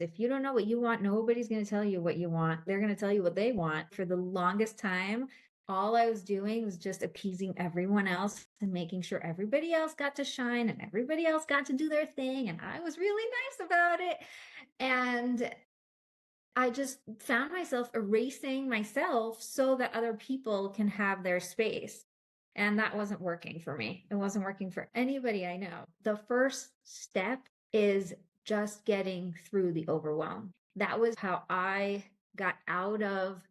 If you don't know what you want, nobody's going to tell you what you want. They're going to tell you what they want. For the longest time, all I was doing was just appeasing everyone else and making sure everybody else got to shine and everybody else got to do their thing. And I was really nice about it. And I just found myself erasing myself so that other people can have their space. And that wasn't working for me. It wasn't working for anybody I know. The first step is just getting through the overwhelm. That was how I got out of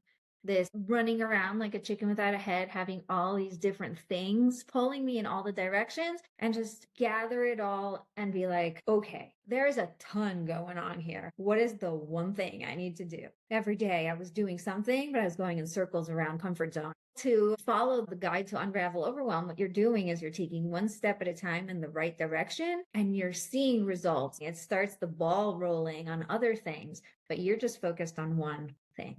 this running around like a chicken without a head, having all these different things pulling me in all the directions, and just gather it all and be like, okay, there's a ton going on here. What is the one thing I need to do? Every day I was doing something, but I was going in circles around comfort zone. To follow the guide to unravel overwhelm, what you're doing is you're taking one step at a time in the right direction and you're seeing results. It starts the ball rolling on other things, but you're just focused on one thing.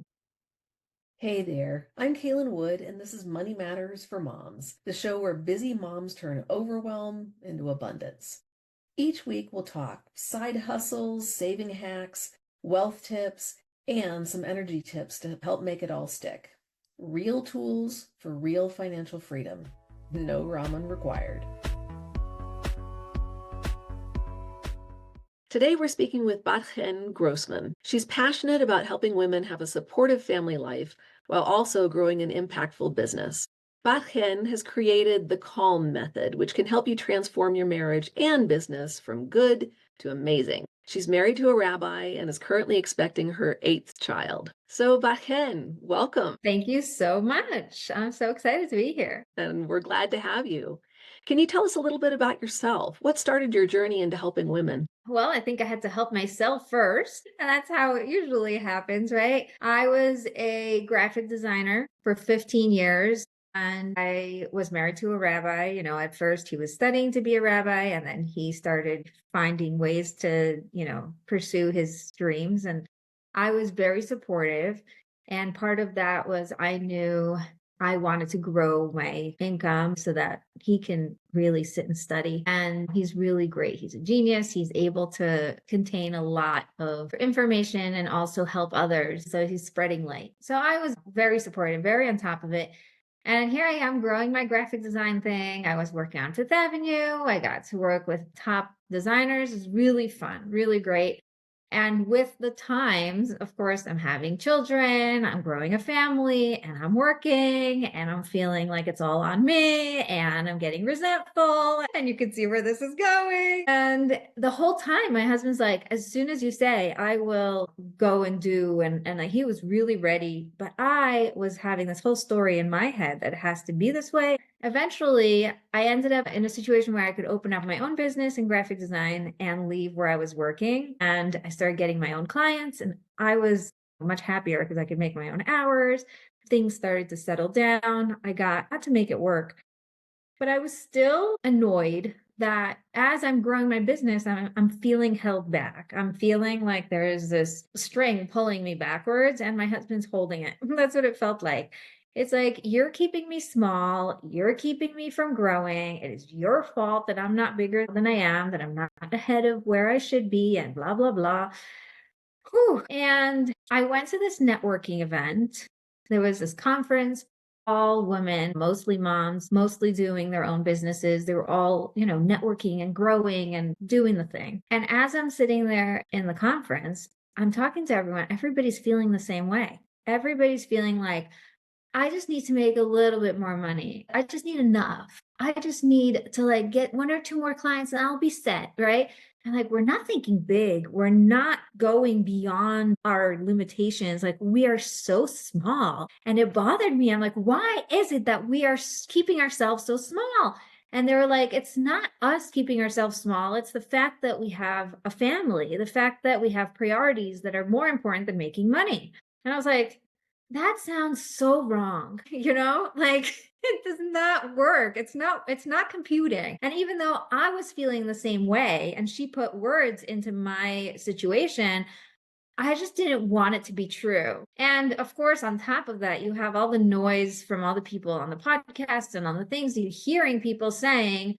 Hey there, I'm Kaylin Wood, and this is Money Matters for Moms, the show where busy moms turn overwhelm into abundance. Each week we'll talk side hustles, saving hacks, wealth tips, and some energy tips to help make it all stick. Real tools for real financial freedom. No ramen required. Today we're speaking with Bat-Chen Grossman. She's passionate about helping women have a supportive family life while also growing an impactful business. Bat-Chen has created the Calm Method, which can help you transform your marriage and business from good to amazing. She's married to a rabbi and is currently expecting her 8th child. So Bat-Chen, welcome, Thank you so much. I'm so excited to be here. and we're glad to have you. Can you tell us a little bit about yourself? What started your journey into helping women? Well, I think I had to help myself first. And that's how it usually happens, right? I was a graphic designer for 15 years. And I was married to a rabbi. At first he was studying to be a rabbi, and then he started finding ways to, pursue his dreams. And I was very supportive. And part of that was I knew I wanted to grow my income so that he can really sit and study. And he's really great. He's a genius. He's able to contain a lot of information and also help others. So he's spreading light. So I was very supportive, very on top of it. And here I am growing my graphic design thing. I was working on Fifth Avenue. I got to work with top designers. It's really fun, really great. And with the times, of course, I'm having children, I'm growing a family, and I'm working, and I'm feeling like it's all on me, and I'm getting resentful, and you can see where this is going. And the whole time, my husband's like, as soon as you say, I will go and do, and he was really ready. But I was having this whole story in my head that it has to be this way. Eventually, I ended up in a situation where I could open up my own business in graphic design and leave where I was working. And I started getting my own clients, and I was much happier because I could make my own hours. Things started to settle down. I got to make it work. But I was still annoyed that as I'm growing my business, I'm feeling held back. I'm feeling like there is this string pulling me backwards and my husband's holding it. That's what it felt like. It's like, you're keeping me small. You're keeping me from growing. It is your fault that I'm not bigger than I am, that I'm not ahead of where I should be, and blah, blah, blah. Whew. And I went to this networking event. There was this conference, all women, mostly moms, mostly doing their own businesses. They were all, networking and growing and doing the thing. And as I'm sitting there in the conference, I'm talking to everyone. Everybody's feeling the same way. Everybody's feeling like, I just need to make a little bit more money. I just need enough. I just need to get one or two more clients and I'll be set, right? And we're not thinking big. We're not going beyond our limitations. We are so small. And it bothered me. I'm like, why is it that we are keeping ourselves so small? And they were like, it's not us keeping ourselves small. It's the fact that we have a family, the fact that we have priorities that are more important than making money. And I was like, that sounds so wrong, it does not work. It's not computing. And even though I was feeling the same way and she put words into my situation, I just didn't want it to be true. And of course, on top of that, you have all the noise from all the people on the podcast and on the things you're hearing people saying,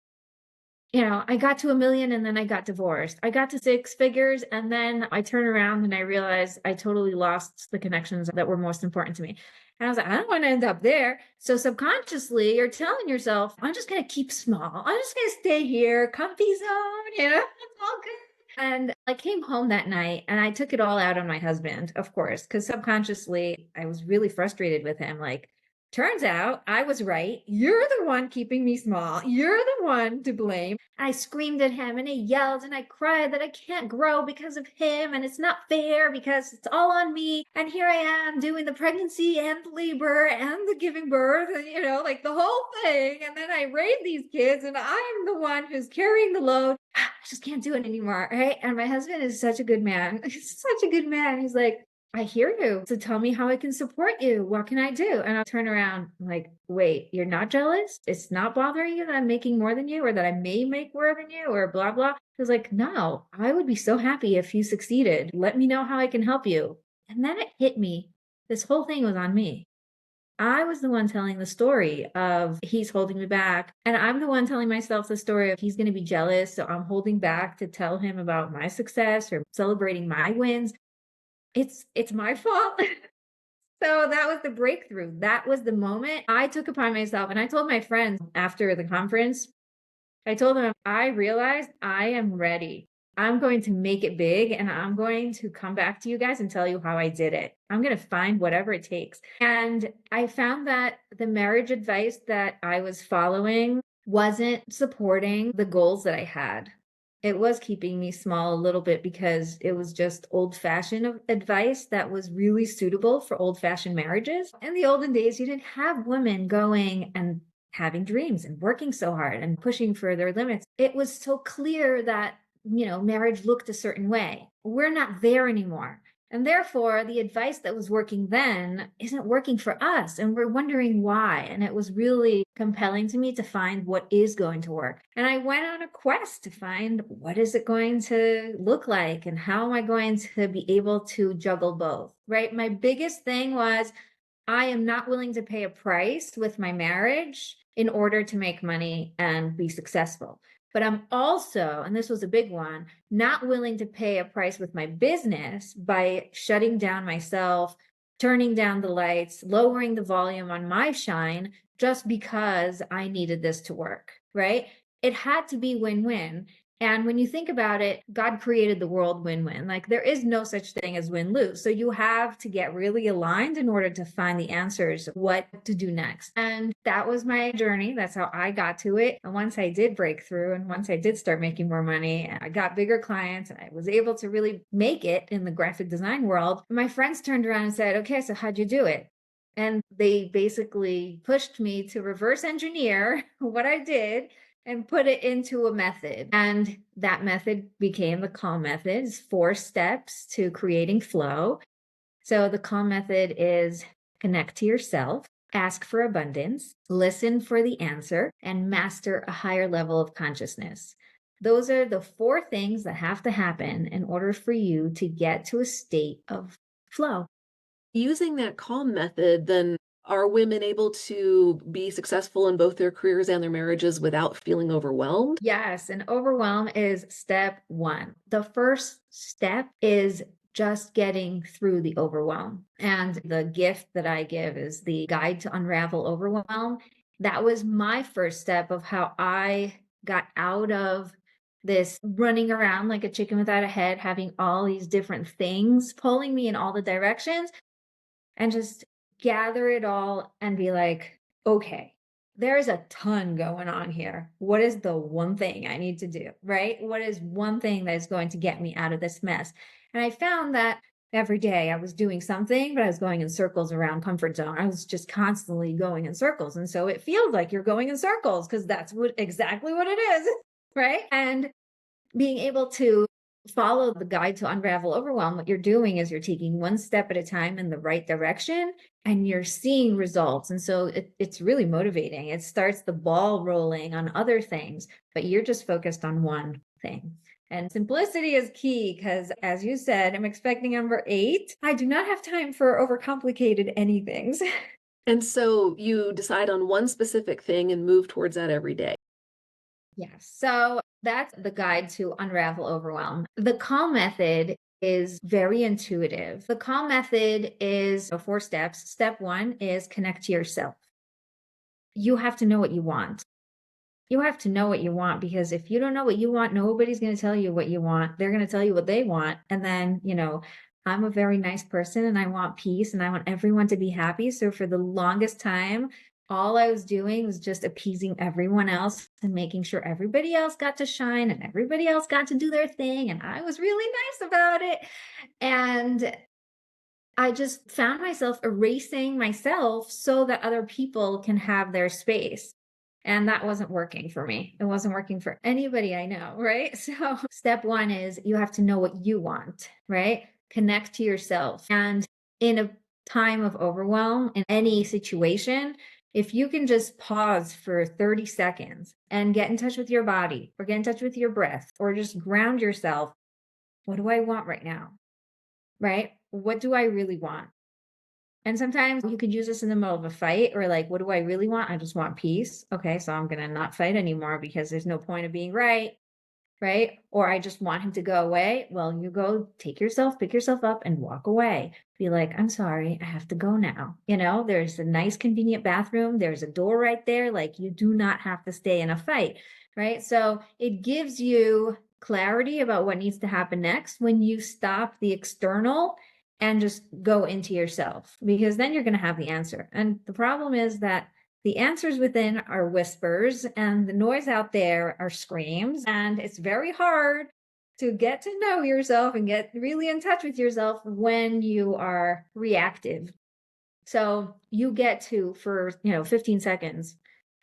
I got to a million and then I got divorced. I got to six figures and then I turn around and I realized I totally lost the connections that were most important to me. And I was like, I don't want to end up there. So subconsciously, you're telling yourself, I'm just going to keep small. I'm just going to stay here, comfy zone, it's all good. And I came home that night and I took it all out on my husband, of course, because subconsciously I was really frustrated with him. Like, turns out I was right. You're the one keeping me small. You're the one to blame. I screamed at him and I yelled and I cried that I can't grow because of him and it's not fair because it's all on me. And here I am doing the pregnancy and the labor and the giving birth and, like the whole thing. And then I raise these kids and I'm the one who's carrying the load. I just can't do it anymore. Right. And my husband is such a good man. He's such a good man. He's like, I hear you. So tell me how I can support you. What can I do? And I'll turn around like, wait, you're not jealous? It's not bothering you that I'm making more than you or that I may make more than you or blah, blah. He was like, no, I would be so happy if you succeeded. Let me know how I can help you. And then it hit me. This whole thing was on me. I was the one telling the story of he's holding me back. And I'm the one telling myself the story of he's going to be jealous. So I'm holding back to tell him about my success or celebrating my wins. It's my fault. So that was the breakthrough. That was the moment I took upon myself. And I told my friends after the conference, I told them, I realized I am ready. I'm going to make it big and I'm going to come back to you guys and tell you how I did it. I'm going to find whatever it takes. And I found that the marriage advice that I was following wasn't supporting the goals that I had. It was keeping me small a little bit because it was just old fashioned advice that was really suitable for old fashioned marriages. In the olden days, you didn't have women going and having dreams and working so hard and pushing for their limits. It was so clear that, marriage looked a certain way. We're not there anymore. And therefore, the advice that was working then isn't working for us. And we're wondering why. And it was really compelling to me to find what is going to work. And I went on a quest to find what is it going to look like and how am I going to be able to juggle both, right? My biggest thing was I am not willing to pay a price with my marriage in order to make money and be successful. But I'm also, and this was a big one, not willing to pay a price with my business by shutting down myself, turning down the lights, lowering the volume on my shine just because I needed this to work, right? It had to be win-win. And when you think about it, God created the world win-win. Like there is no such thing as win-lose. So you have to get really aligned in order to find the answers, what to do next. And that was my journey. That's how I got to it. And once I did break through and once I did start making more money, and I got bigger clients and I was able to really make it in the graphic design world, my friends turned around and said, okay, so how'd you do it? And they basically pushed me to reverse engineer what I did and put it into a method. And that method became the CALM method. It's 4 steps to creating flow. So the CALM method is connect to yourself, ask for abundance, listen for the answer, and master a higher level of consciousness. Those are the 4 things that have to happen in order for you to get to a state of flow. Using that calm method, then are women able to be successful in both their careers and their marriages without feeling overwhelmed? Yes, and overwhelm is step 1. The first step is just getting through the overwhelm. And the gift that I give is the guide to unravel overwhelm. That was my first step of how I got out of this running around like a chicken without a head, having all these different things pulling me in all the directions and just gather it all and be like, okay, there's a ton going on here. What is the one thing I need to do, right? What is one thing that is going to get me out of this mess? And I found that every day I was doing something, but I was going in circles around comfort zone. I was just constantly going in circles. And so it feels like you're going in circles because that's exactly what it is, right? And being able to follow the guide to unravel overwhelm, what you're doing is you're taking one step at a time in the right direction and you're seeing results. And so it's really motivating. It starts the ball rolling on other things, but you're just focused on one thing. And simplicity is key because, as you said, I'm expecting number 8. I do not have time for overcomplicated anythings. And so you decide on one specific thing and move towards that every day. Yes. So that's the guide to unravel overwhelm. The calm method is very intuitive. The calm method is 4 steps. Step one is connect to yourself. You have to know what you want. You have to know what you want, because if you don't know what you want, nobody's going to tell you what you want. They're going to tell you what they want. And then, I'm a very nice person and I want peace and I want everyone to be happy. So for the longest time, all I was doing was just appeasing everyone else and making sure everybody else got to shine and everybody else got to do their thing. And I was really nice about it. And I just found myself erasing myself so that other people can have their space. And that wasn't working for me. It wasn't working for anybody I know, right? So, step one is you have to know what you want, right? Connect to yourself. And in a time of overwhelm, in any situation, if you can just pause for 30 seconds and get in touch with your body or get in touch with your breath or just ground yourself, what do I want right now? Right? What do I really want? And sometimes you could use this in the middle of a fight or like, what do I really want? I just want peace. Okay, so I'm going to not fight anymore because there's no point of being right. Right? Or I just want him to go away. Well, you go pick yourself up and walk away. Be like, I'm sorry, I have to go now. There's a nice, convenient bathroom. There's a door right there. Like, you do not have to stay in a fight. Right? So it gives you clarity about what needs to happen next when you stop the external and just go into yourself, because then you're going to have the answer. And the problem is that the answers within are whispers, and the noise out there are screams. And it's very hard to get to know yourself and get really in touch with yourself when you are reactive. So you get to, for 15 seconds,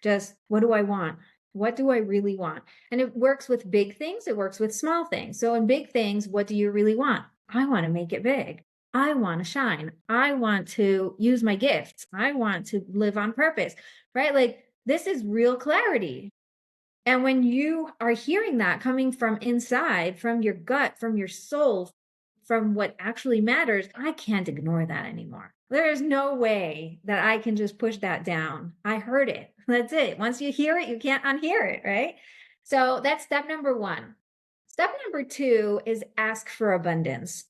just, what do I want? What do I really want? And it works with big things, it works with small things. So in big things, what do you really want? I want to make it big. I want to shine. I want to use my gifts. I want to live on purpose, right? Like, this is real clarity. And when you are hearing that coming from inside, from your gut, from your soul, from what actually matters, I can't ignore that anymore. There is no way that I can just push that down. I heard it. That's it. Once you hear it, you can't unhear it, right? So that's step number one. Step number two is ask for abundance.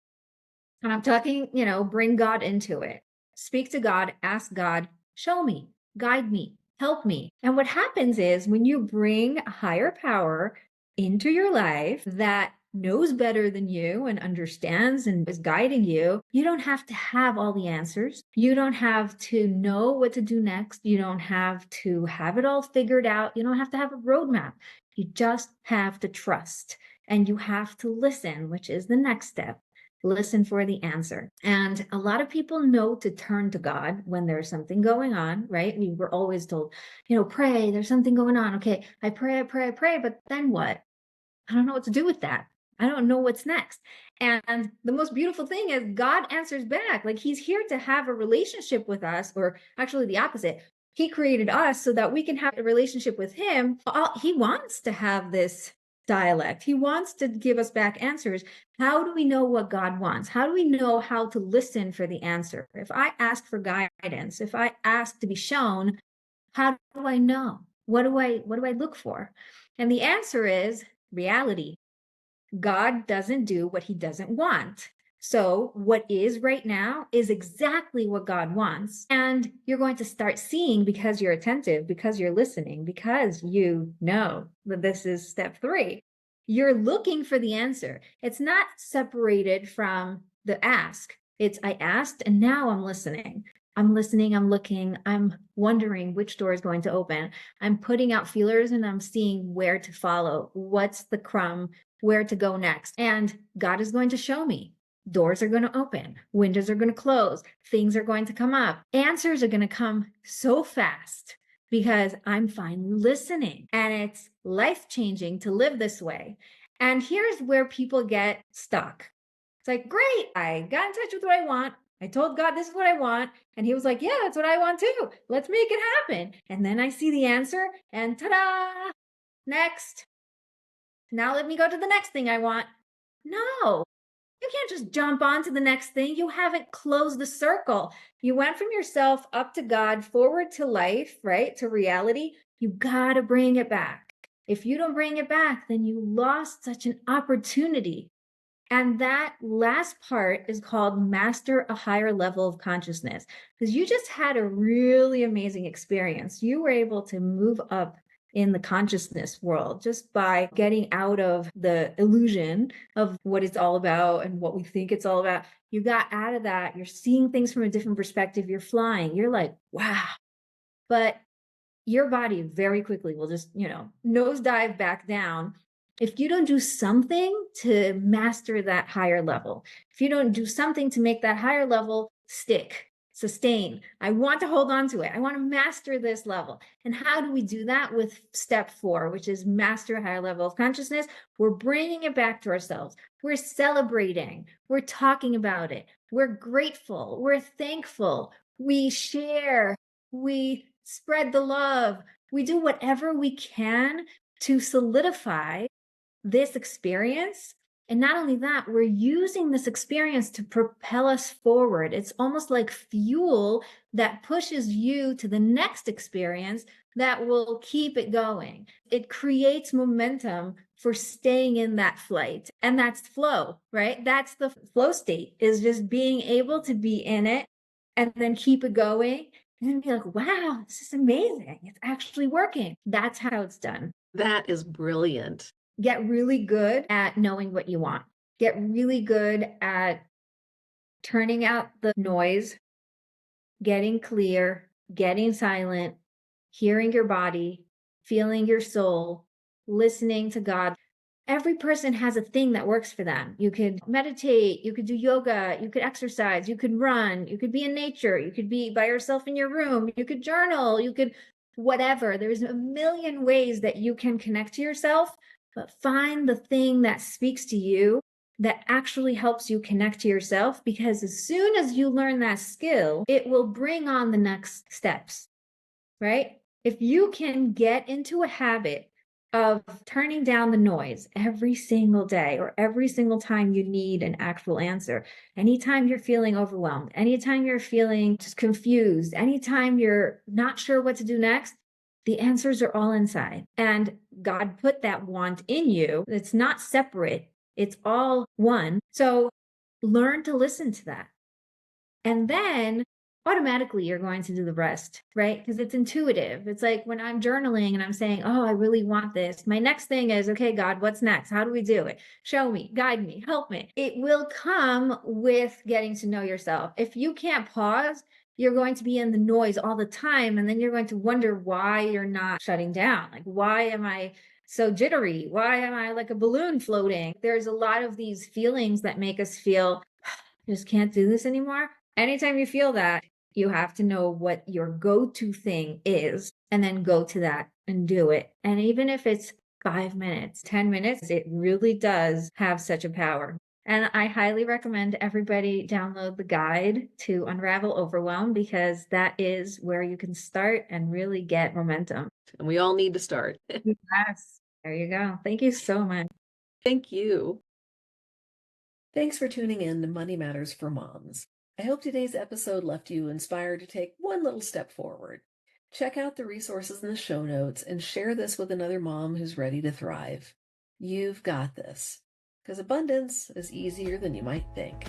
And I'm talking, bring God into it. Speak to God, ask God, show me, guide me, help me. And what happens is when you bring a higher power into your life that knows better than you and understands and is guiding you, you don't have to have all the answers. You don't have to know what to do next. You don't have to have it all figured out. You don't have to have a roadmap. You just have to trust, and you have to listen, which is the next step. Listen for the answer. And a lot of people know to turn to God when there's something going on, right? We were always told, pray, there's something going on. Okay, I pray, but then what? I don't know what to do with that. I don't know what's next. And the most beautiful thing is God answers back. Like, he's here to have a relationship with us, or actually the opposite. He created us so that we can have a relationship with him. He wants to have this dialect. He wants to give us back answers. How do we know what God wants? How do we know how to listen for the answer? If I ask for guidance, if I ask to be shown, how do I know? What do I look for? And the answer is reality. God doesn't do what he doesn't want. So what is right now is exactly what God wants. And you're going to start seeing, because you're attentive, because you're listening, because you know that this is step three. You're looking for the answer. It's not separated from the ask. It's, I asked and now I'm listening. I'm listening, I'm looking, I'm wondering which door is going to open. I'm putting out feelers and I'm seeing where to follow. What's the crumb? Where to go next. And God is going to show me. Doors are going to open, windows are going to close, things are going to come up, answers are going to come so fast because I'm finally listening. And it's life-changing to live this way. And here's where people get stuck. It's like, great, I got in touch with what I want. I told God this is what I want. And he was like, yeah, that's what I want too. Let's make it happen. And then I see the answer and ta-da, next. Now let me go to the next thing I want. No, you can't just jump on to the next thing. You haven't closed the circle. You went from yourself up to God, forward to life, right? To reality. You got to bring it back. If you don't bring it back, then you lost such an opportunity. And that last part is called master a higher level of consciousness, because you just had a really amazing experience. You were able to move up in the consciousness world just by getting out of the illusion of what it's all about and what we think it's all about. You got out of that. You're seeing things from a different perspective. You're flying. You're like, wow. But your body very quickly will just, nosedive back down if you don't do something to master that higher level. If you don't do something to make that higher level stick, sustain. I want to hold on to it. I want to master this level. And how do we do that? With step 4, which is master a higher level of consciousness. We're bringing it back to ourselves. We're celebrating. We're talking about it. We're grateful. We're thankful. We share. We spread the love. We do whatever we can to solidify this experience. And not only that, we're using this experience to propel us forward. It's almost like fuel that pushes you to the next experience that will keep it going. It creates momentum for staying in that flight. And that's flow, right? That's the flow state, is just being able to be in it and then keep it going and then be like, wow, this is amazing. It's actually working. That's how it's done. That is brilliant. Get really good at knowing what you want. Get really good at turning out the noise, getting clear, getting silent, hearing your body, feeling your soul, listening to God. Every person has a thing that works for them. You could meditate, you could do yoga, you could exercise, you could run, you could be in nature, you could be by yourself in your room, you could journal, you could whatever. There's a million ways that you can connect to yourself, but find the thing that speaks to you that actually helps you connect to yourself, because as soon as you learn that skill, it will bring on the next steps, right? If you can get into a habit of turning down the noise every single day or every single time you need an actual answer, anytime you're feeling overwhelmed, anytime you're feeling just confused, anytime you're not sure what to do next, the answers are all inside. And God put that want in you. It's not separate, it's all one. So learn to listen to that. And then automatically you're going to do the rest, right? Because it's intuitive. It's like when I'm journaling and I'm saying, oh, I really want this. My next thing is, okay, God, what's next? How do we do it? Show me, guide me, help me. It will come with getting to know yourself. If you can't pause, you're going to be in the noise all the time. And then you're going to wonder why you're not shutting down. Like, why am I so jittery? Why am I like a balloon floating? There's a lot of these feelings that make us feel, I just can't do this anymore. Anytime you feel that, you have to know what your go-to thing is and then go to that and do it. And even if it's 5 minutes, 10 minutes, it really does have such a power. And I highly recommend everybody download the guide to Unravel Overwhelm, because that is where you can start and really get momentum. And we all need to start. Yes. There you go. Thank you so much. Thank you. Thanks for tuning in to Money Matters for Moms. I hope today's episode left you inspired to take one little step forward. Check out the resources in the show notes and share this with another mom who's ready to thrive. You've got this, because abundance is easier than you might think.